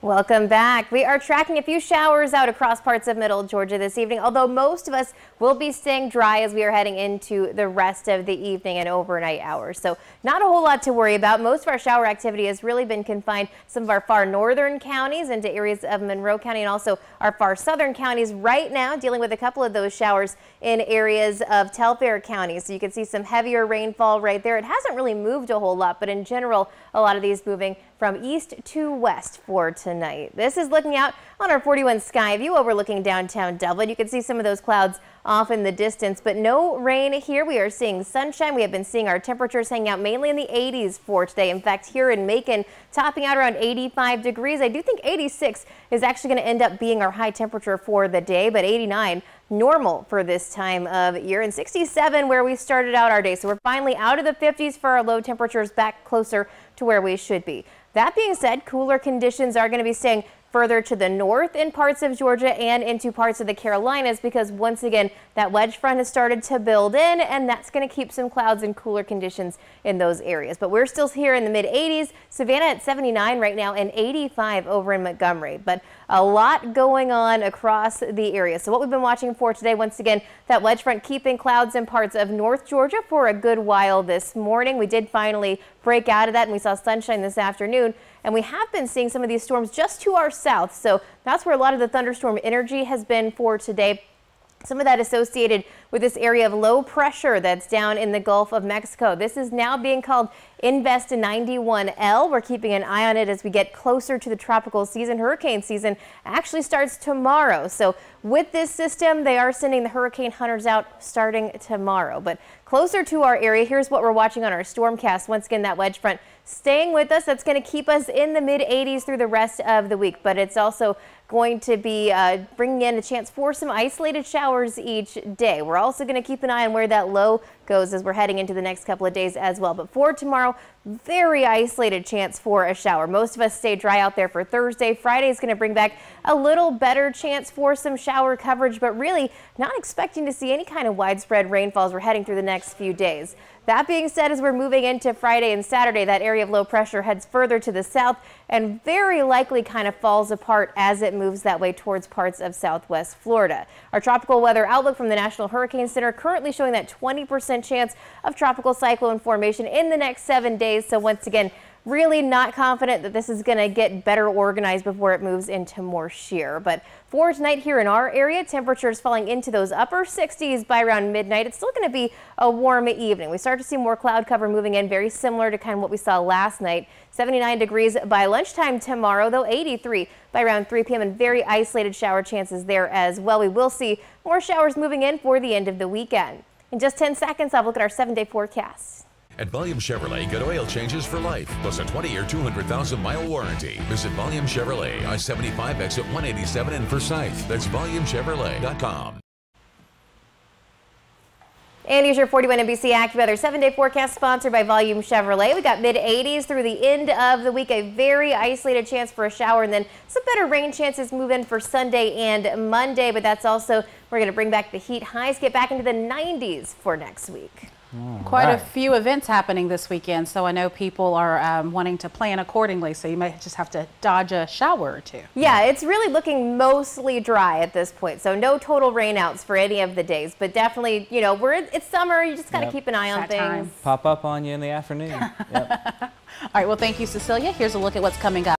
Welcome back. We are tracking a few showers out across parts of middle Georgia this evening, although most of us will be staying dry as we are heading into the rest of the evening and overnight hours. So not a whole lot to worry about. Most of our shower activity has really been confined some of our far northern counties into areas of Monroe County and also our far southern counties right now, dealing with a couple of those showers in areas of Telfair County. So you can see some heavier rainfall right there. It hasn't really moved a whole lot, but in general, a lot of these moving from east to west for tonight. This is looking out on our 41 sky view overlooking downtown Dublin. You can see some of those clouds off in the distance, but no rain here. We are seeing sunshine. We have been seeing our temperatures hang out mainly in the 80s for today. In fact, here in Macon, topping out around 85 degrees. I do think 86 is actually going to end up being our high temperature for the day, but 89 normal for this time of year, and 67 where we started out our day. So we're finally out of the 50s for our low temperatures, back closer to where we should be. That being said, cooler conditions are going to be staying further to the north in parts of Georgia and into parts of the Carolinas because once again that wedge front has started to build in, and that's going to keep some clouds and cooler conditions in those areas. But we're still here in the mid 80s, Savannah at 79 right now and 85 over in Montgomery. But a lot going on across the area. So what we've been watching for today, once again, that wedge front keeping clouds in parts of North Georgia for a good while this morning. We did finally break out of that and we saw sunshine this afternoon. And we have been seeing some of these storms just to our south. So that's where a lot of the thunderstorm energy has been for today. Some of that associated with this area of low pressure that's down in the Gulf of Mexico. This is now being called Invest 91L. We're keeping an eye on it as we get closer to the tropical season. Hurricane season actually starts tomorrow. So with this system, they are sending the hurricane hunters out starting tomorrow. But closer to our area, here's what we're watching on our Stormcast. Once again, that wedge front staying with us. That's going to keep us in the mid 80s through the rest of the week. But it's also going to be bringing in a chance for some isolated showers each day. We're also going to keep an eye on where that low goes as we're heading into the next couple of days as well. But for tomorrow, very isolated chance for a shower. Most of us stay dry out there for Thursday. Friday is going to bring back a little better chance for some shower coverage, but really not expecting to see any kind of widespread rainfalls. We're heading through the next few days. That being said, as we're moving into Friday and Saturday, that area of low pressure heads further to the south and very likely kind of falls apart as it moves that way towards parts of southwest Florida. Our tropical weather outlook from the National Hurricane Center currently showing that 20% chance of tropical cyclone formation in the next 7 days. So once again, really not confident that this is going to get better organized before it moves into more shear. But for tonight here in our area, temperatures falling into those upper 60s by around midnight. It's still going to be a warm evening. We start to see more cloud cover moving in, very similar to kind of what we saw last night. 79 degrees by lunchtime tomorrow, though 83 by around 3 p.m. and very isolated shower chances there as well. We will see more showers moving in for the end of the weekend. In just 10 seconds, I'll look at our 7-day forecast. At Volume Chevrolet, get oil changes for life, plus a 20-year, 200,000-mile warranty. Visit Volume Chevrolet, I-75 exit 187 in Forsyth. That's volumechevrolet.com. And here's your 41 NBC AccuWeather 7-day forecast sponsored by Volume Chevrolet. We got mid 80s through the end of the week, a very isolated chance for a shower, and then some better rain chances move in for Sunday and Monday. But that's also, we're going to bring back the heat. Highs get back into the 90s for next week. Quite a few events happening this weekend, so I know people are wanting to plan accordingly, so you might just have to dodge a shower or two. Yeah, it's really looking mostly dry at this point, so no total rainouts for any of the days, but definitely, you know, it's summer, you just got to keep an eye on things. Pop up on you in the afternoon. All right, well, thank you, Cecilia. Here's a look at what's coming up.